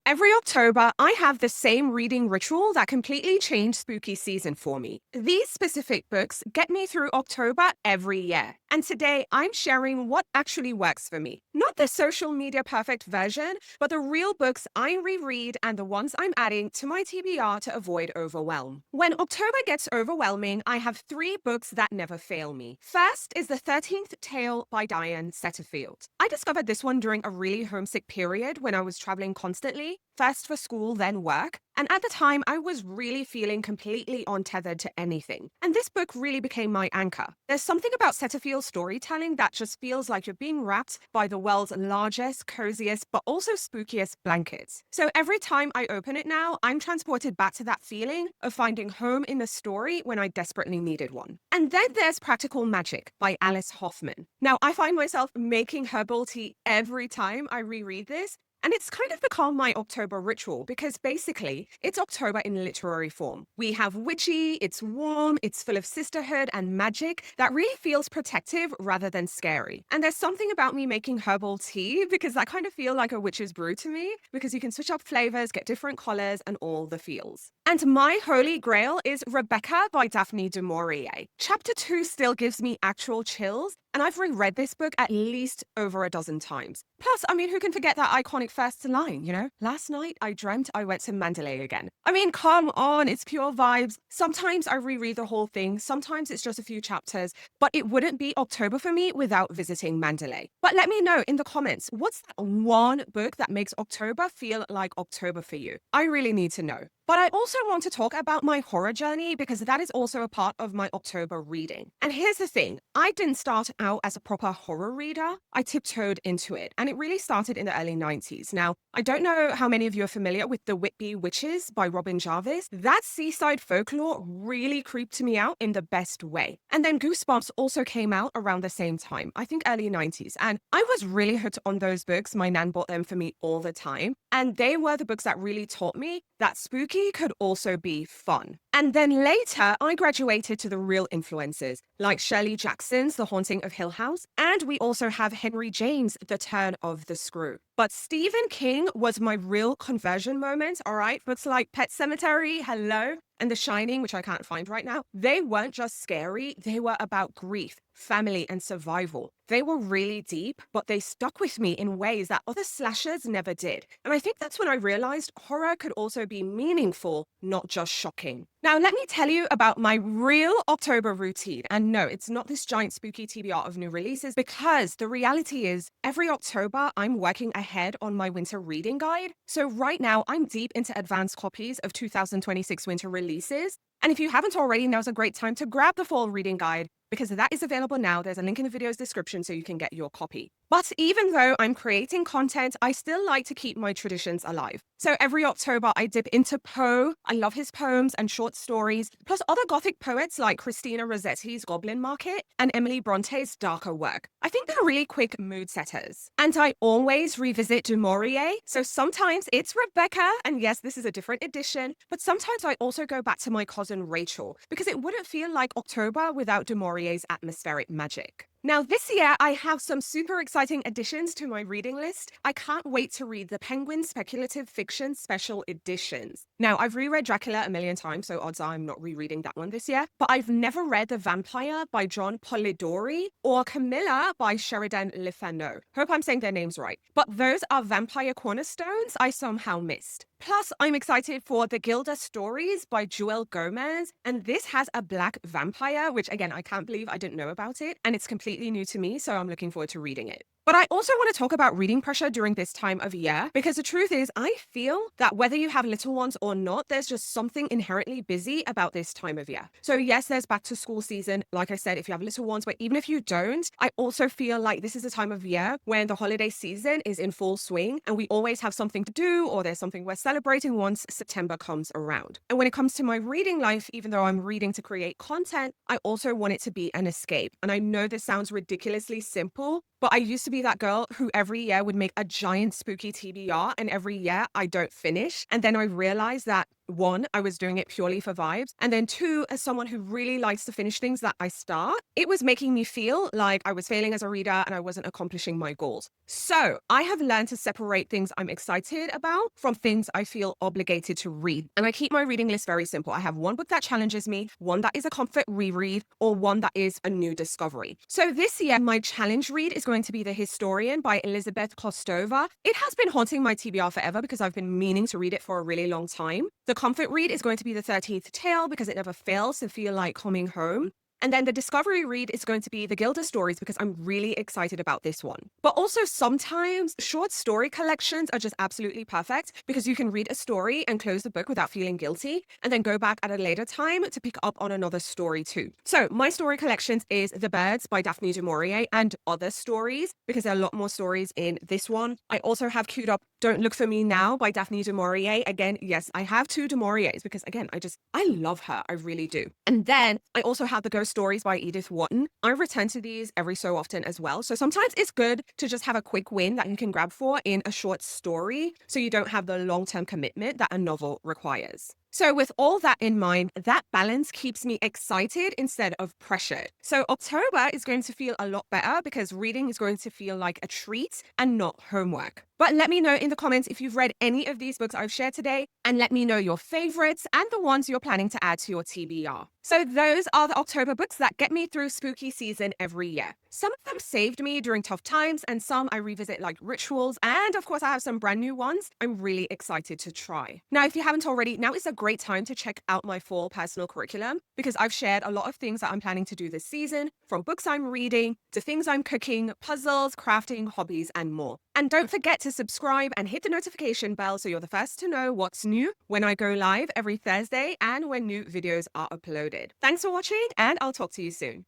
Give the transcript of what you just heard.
Every October, I have the same reading ritual that completely changed spooky season for me. These specific books get me through October every year. And today, I'm sharing what actually works for me. Not the social media perfect version, but the real books I reread and the ones I'm adding to my TBR to avoid overwhelm. When October gets overwhelming, I have three books that never fail me. First is The 13th Tale by Diane Setterfield. I discovered this one during a really homesick period when I was traveling constantly, first for school, then work. And at the time, I was really feeling completely untethered to anything. And this book really became my anchor. There's something about Setterfield's storytelling that just feels like you're being wrapped by the world's largest, coziest, but also spookiest blankets. So every time I open it now, I'm transported back to that feeling of finding home in the story when I desperately needed one. And then there's Practical Magic by Alice Hoffman. Now, I find myself making herbal tea every time I reread this. And it's kind of become my October ritual because basically it's October in literary form. We have witchy, it's warm, it's full of sisterhood and magic that really feels protective rather than scary. And there's something about me making herbal tea because that kind of feel like a witch's brew to me because you can switch up flavors, get different colors and all the feels. And my holy grail is Rebecca by Daphne du Maurier. Chapter 2 still gives me actual chills, and I've reread this book at least over a dozen times. Plus, who can forget that iconic first line, you know? Last night, I dreamt I went to Mandalay again. Come on, it's pure vibes. Sometimes I reread the whole thing, sometimes it's just a few chapters, but it wouldn't be October for me without visiting Mandalay. But let me know in the comments, what's that one book that makes October feel like October for you? I really need to know. But I also want to talk about my horror journey because that is also a part of my October reading. And here's the thing, I didn't start out as a proper horror reader. I tiptoed into it, and it really started in the early 90s. Now, I don't know how many of you are familiar with The Whitby Witches by Robin Jarvis. That seaside folklore really creeped me out in the best way. And then Goosebumps also came out around the same time, I think early 90s. And I was really hooked on those books. My nan bought them for me all the time. And they were the books that really taught me that spooky could also be fun. And then later, I graduated to the real influences, like Shirley Jackson's The Haunting of Hill House, and we also have Henry James' The Turn of the Screw. But Stephen King was my real conversion moment, all right? Books like Pet Sematary, hello, and The Shining, which I can't find right now, they weren't just scary, they were about grief, family, and survival. They were really deep, but they stuck with me in ways that other slashers never did. And I think that's when I realized horror could also be meaningful, not just shocking. Now, let me tell you about my real October routine. And no, it's not this giant spooky TBR of new releases, because the reality is every October, I'm working ahead on my winter reading guide. So right now, I'm deep into advanced copies of 2026 winter releases. And if you haven't already, now's a great time to grab the fall reading guide because that is available now. There's a link in the video's description so you can get your copy. But even though I'm creating content, I still like to keep my traditions alive. So every October, I dip into Poe. I love his poems and short stories, plus other Gothic poets like Christina Rossetti's Goblin Market and Emily Bronte's darker work. I think they're really quick mood setters. And I always revisit Du Maurier. So sometimes it's Rebecca, and yes, this is a different edition, but sometimes I also go back to my cousin Rachel, because it wouldn't feel like October without Du Maurier's atmospheric magic. Now, this year, I have some super exciting additions to my reading list. I can't wait to read the Penguin Speculative Fiction Special Editions. Now, I've reread Dracula a million times, so odds are I'm not rereading that one this year. But I've never read The Vampire by John Polidori or Camilla by Sheridan Le Fanu. Hope I'm saying their names right. But those are vampire cornerstones I somehow missed. Plus, I'm excited for The Gilda Stories by Joelle Gomez. And this has a black vampire, which again, I can't believe I didn't know about it. And it's completely new to me, so I'm looking forward to reading it. But I also want to talk about reading pressure during this time of year, because the truth is, I feel that whether you have little ones or not, there's just something inherently busy about this time of year. So yes, there's back to school season, like I said, if you have little ones, but even if you don't, I also feel like this is a time of year when the holiday season is in full swing and we always have something to do, or there's something we're celebrating once September comes around. And when it comes to my reading life, even though I'm reading to create content, I also want it to be an escape. And I know this sounds ridiculously simple, but I used to be that girl who every year would make a giant spooky TBR, and every year I don't finish. And then I realized that one, I was doing it purely for vibes. And then two, as someone who really likes to finish things that I start, it was making me feel like I was failing as a reader and I wasn't accomplishing my goals. So I have learned to separate things I'm excited about from things I feel obligated to read. And I keep my reading list very simple. I have one book that challenges me, one that is a comfort reread, or one that is a new discovery. So this year, my challenge read is going to be The Historian by Elizabeth Kostova. It has been haunting my TBR forever because I've been meaning to read it for a really long time. The comfort read is going to be The 13th Tale because it never fails to feel like coming home. And then the discovery read is going to be The Gilda Stories because I'm really excited about this one. But also sometimes short story collections are just absolutely perfect because you can read a story and close the book without feeling guilty and then go back at a later time to pick up on another story too. So my story collections is The Birds by Daphne du Maurier and other stories because there are a lot more stories in this one. I also have queued up Don't Look for Me Now by Daphne du Maurier. Again, yes, I have two du Mauriers because again, I love her. I really do. And then I also have The Ghost Stories by Edith Wharton. I return to these every so often as well. So sometimes it's good to just have a quick win that you can grab for in a short story so you don't have the long-term commitment that a novel requires. So with all that in mind, that balance keeps me excited instead of pressured. So October is going to feel a lot better because reading is going to feel like a treat and not homework. But let me know in the comments if you've read any of these books I've shared today, and let me know your favorites and the ones you're planning to add to your TBR. So those are the October books that get me through spooky season every year. Some of them saved me during tough times, and some I revisit like rituals. And of course, I have some brand new ones I'm really excited to try. Now, if you haven't already, now is a great time to check out my fall personal curriculum because I've shared a lot of things that I'm planning to do this season, from books I'm reading to things I'm cooking, puzzles, crafting, hobbies, and more. And don't forget to subscribe and hit the notification bell so you're the first to know what's new when I go live every Thursday and when new videos are uploaded. Thanks for watching, and I'll talk to you soon.